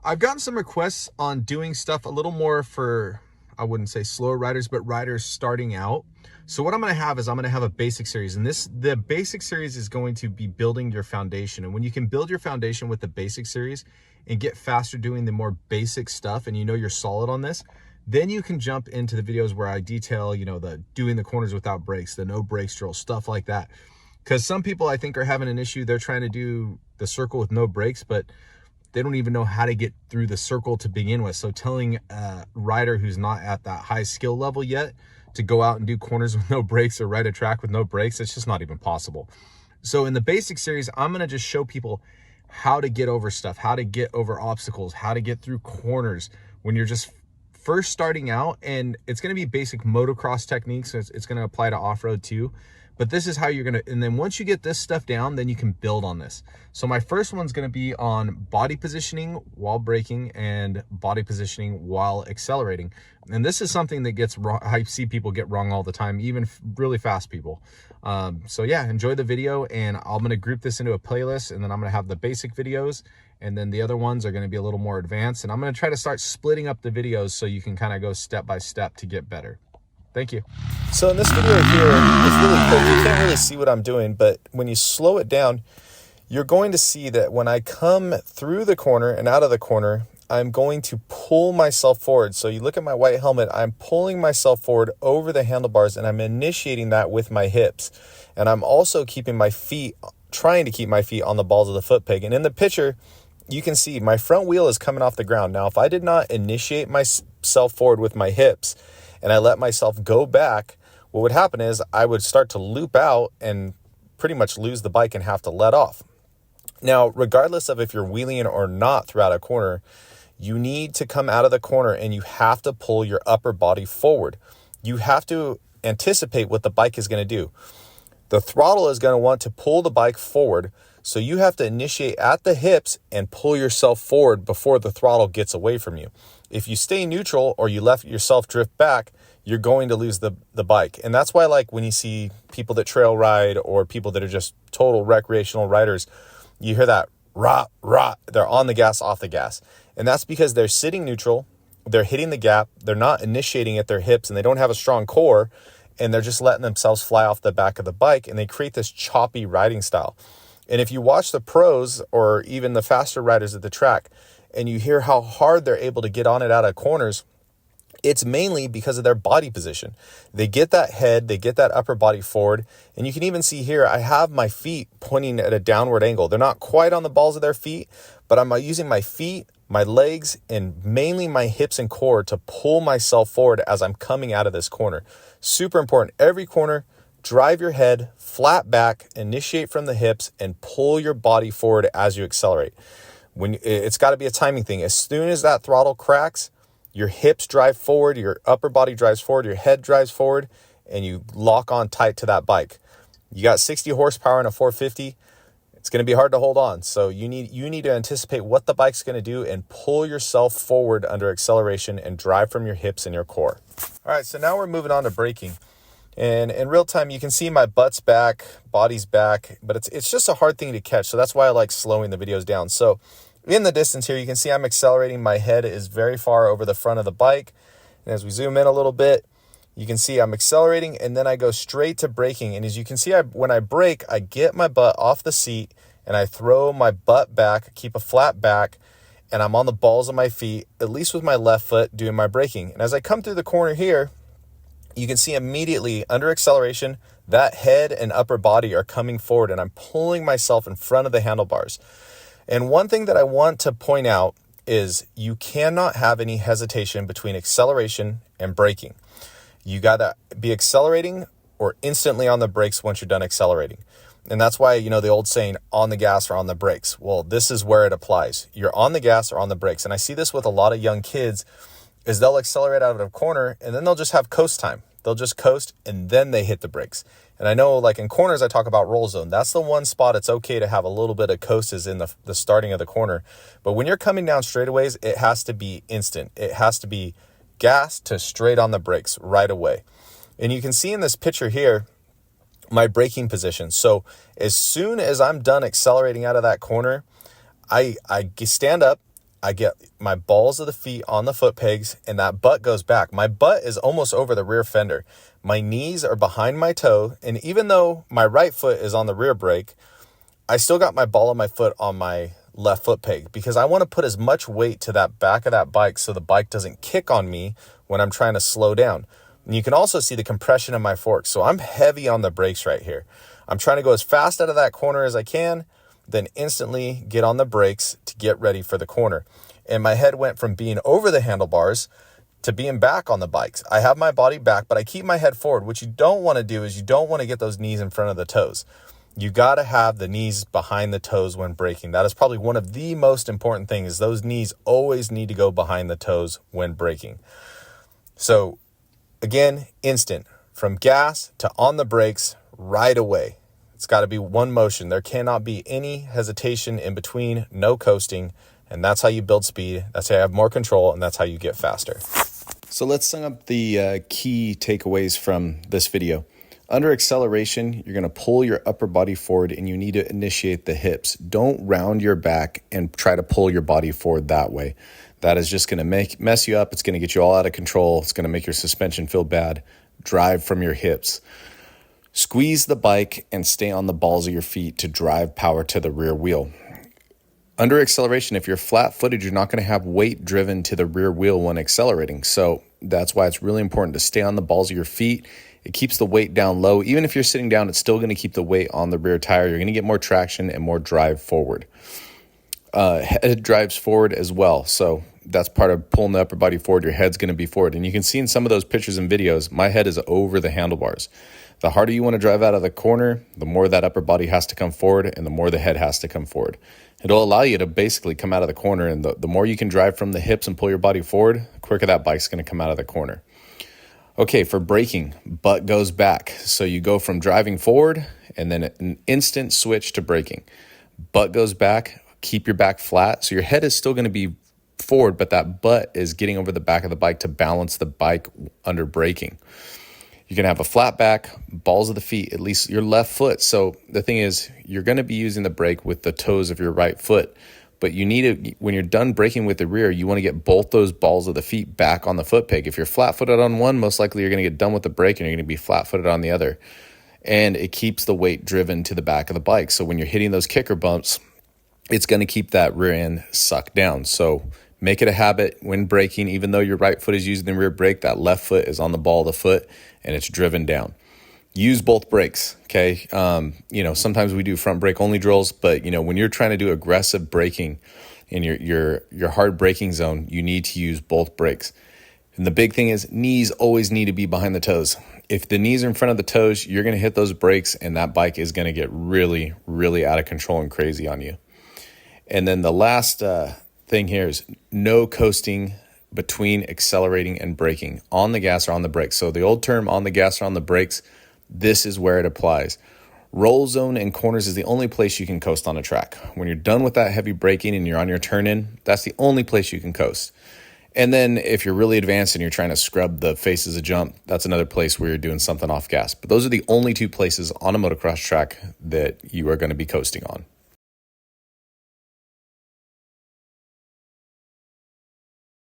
I've gotten some requests on doing stuff a little more for, I wouldn't say slower riders, but riders starting out. So what I'm going to have is I'm going to have a basic series, and the basic series is going to be building your foundation. And when you can build your foundation with the basic series and get faster doing the more basic stuff, and you know you're solid on this, then you can jump into the videos where I detail, the doing the corners without brakes, the no brakes drill, stuff like that. Because some people I think are having an issue. They're trying to do the circle with no brakes, but they don't even know how to get through the circle to begin with. So telling a rider who's not at that high skill level yet to go out and do corners with no brakes or ride a track with no brakes, it's just not even possible. So in the basic series, I'm going to just show people how to get over stuff, how to get over obstacles, how to get through corners when you're just first starting out. And it's going to be basic motocross techniques. So it's going to apply to off-road too. But this is how you're going to, and then once you get this stuff down, then you can build on this. So my first one's going to be on body positioning while braking and body positioning while accelerating. And this is something that gets wrong. I see people get wrong all the time, even really fast people. So yeah, enjoy the video, and I'm going to group this into a playlist, and then I'm going to have the basic videos, and then the other ones are going to be a little more advanced. And I'm going to try to start splitting up the videos so you can kind of go step by step to get better. Thank you. So in this video here, it's really quick. You can't really see what I'm doing, but when you slow it down, you're going to see that when I come through the corner and out of the corner, I'm going to pull myself forward. So you look at my white helmet, I'm pulling myself forward over the handlebars, and I'm initiating that with my hips. And I'm also keeping my feet, trying to keep my feet on the balls of the foot peg. And in the picture, you can see my front wheel is coming off the ground. Now, if I did not initiate myself forward with my hips, and I let myself go back, what would happen is I would start to loop out and pretty much lose the bike and have to let off. Now, regardless of if you're wheeling or not throughout a corner, you need to come out of the corner and you have to pull your upper body forward. You have to anticipate what the bike is going to do. The throttle is going to want to pull the bike forward, so you have to initiate at the hips and pull yourself forward before the throttle gets away from you. If you stay neutral or you let yourself drift back, you're going to lose the bike. And that's why, like, when you see people that trail ride or people that are just total recreational riders, you hear that rah, rah, they're on the gas, off the gas. And that's because they're sitting neutral, they're hitting the gap, they're not initiating at their hips, and they don't have a strong core, and they're just letting themselves fly off the back of the bike, and they create this choppy riding style. And if you watch the pros or even the faster riders at the track and you hear how hard they're able to get on it out of corners, it's mainly because of their body position. They get that head, they get that upper body forward. And you can even see here, I have my feet pointing at a downward angle. They're not quite on the balls of their feet, but I'm using my feet, my legs, and mainly my hips and core to pull myself forward as I'm coming out of this corner. Super important. Every corner, drive your head flat back, initiate from the hips, and pull your body forward as you accelerate. It's got to be a timing thing. As soon as that throttle cracks, your hips drive forward, your upper body drives forward, your head drives forward, and you lock on tight to that bike. You got 60 horsepower in a 450. It's going to be hard to hold on. So you need to anticipate what the bike's going to do and pull yourself forward under acceleration and drive from your hips and your core. All right, so now we're moving on to braking. And in real time, you can see my butt's back, body's back, but it's just a hard thing to catch. So that's why I like slowing the videos down. So in the distance here, you can see I'm accelerating. My head is very far over the front of the bike. And as we zoom in a little bit, you can see I'm accelerating, and then I go straight to braking. And as you can see, when I brake, I get my butt off the seat and I throw my butt back, keep a flat back, and I'm on the balls of my feet, at least with my left foot, doing my braking. And as I come through the corner here, you can see immediately under acceleration, that head and upper body are coming forward, and I'm pulling myself in front of the handlebars. And one thing that I want to point out is you cannot have any hesitation between acceleration and braking. You got to be accelerating or instantly on the brakes once you're done accelerating. And that's why, the old saying, on the gas or on the brakes. Well, this is where it applies. You're on the gas or on the brakes. And I see this with a lot of young kids is they'll accelerate out of a corner and then they'll just have coast time. They'll just coast and then they hit the brakes. And I know, like in corners, I talk about roll zone. That's the one spot it's okay to have a little bit of coast is in the starting of the corner. But when you're coming down straightaways, it has to be instant. It has to be gas to straight on the brakes right away. And you can see in this picture here, my braking position. So as soon as I'm done accelerating out of that corner, I stand up, I get my balls of the feet on the foot pegs, and that butt goes back. My butt is almost over the rear fender. My knees are behind my toe, and even though my right foot is on the rear brake, I still got my ball of my foot on my left foot peg because I want to put as much weight to that back of that bike so the bike doesn't kick on me when I'm trying to slow down. And you can also see the compression of my forks. So I'm heavy on the brakes right here. I'm trying to go as fast out of that corner as I can, then instantly get on the brakes to get ready for the corner. And my head went from being over the handlebars to being back on the bikes. I have my body back, but I keep my head forward. What you don't want to do is you don't want to get those knees in front of the toes. You got to have the knees behind the toes when braking. That is probably one of the most important things. Those knees always need to go behind the toes when braking. So again, instant. From gas to on the brakes right away. It's got to be one motion. There cannot be any hesitation in between, no coasting. And that's how you build speed. That's how you have more control. And that's how you get faster. So let's sum up the key takeaways from this video. Under acceleration, you're going to pull your upper body forward and you need to initiate the hips. Don't round your back and try to pull your body forward that way. That is just going to mess you up. It's going to get you all out of control. It's going to make your suspension feel bad. Drive from your hips. Squeeze the bike and stay on the balls of your feet to drive power to the rear wheel. Under acceleration, if you're flat-footed, you're not going to have weight driven to the rear wheel when accelerating. So that's why it's really important to stay on the balls of your feet. It keeps the weight down low. Even if you're sitting down, it's still going to keep the weight on the rear tire. You're going to get more traction and more drive forward. Head drives forward as well. So that's part of pulling the upper body forward. Your head's going to be forward. And you can see in some of those pictures and videos, my head is over the handlebars. The harder you want to drive out of the corner, the more that upper body has to come forward and the more the head has to come forward. It'll allow you to basically come out of the corner. And the more you can drive from the hips and pull your body forward, the quicker that bike's going to come out of the corner. Okay, for braking, butt goes back. So you go from driving forward and then an instant switch to braking. Butt goes back, keep your back flat. So your head is still going to be forward, but that butt is getting over the back of the bike to balance the bike under braking. You can have a flat back, balls of the feet, at least your left foot. So the thing is, you're going to be using the brake with the toes of your right foot. But you need to, when you're done braking with the rear, you want to get both those balls of the feet back on the foot peg. If you're flat-footed on one, most likely you're going to get done with the brake and you're going to be flat-footed on the other. And it keeps the weight driven to the back of the bike. So when you're hitting those kicker bumps, it's going to keep that rear end sucked down. So make it a habit when braking, even though your right foot is using the rear brake, that left foot is on the ball of the foot and it's driven down. Use both brakes, okay? Sometimes we do front brake only drills, but when you're trying to do aggressive braking in your hard braking zone, you need to use both brakes. And the big thing is knees always need to be behind the toes. If the knees are in front of the toes, you're going to hit those brakes and that bike is going to get really, really out of control and crazy on you. And then the last thing here is no coasting between accelerating and braking, on the gas or on the brakes. So the old term, on the gas or on the brakes, this is where it applies. Roll zone and corners is the only place you can coast on a track. When you're done with that heavy braking and you're on your turn in, that's the only place you can coast. And then if you're really advanced and you're trying to scrub the faces of jump, that's another place where you're doing something off gas. But those are the only two places on a motocross track that you are going to be coasting on.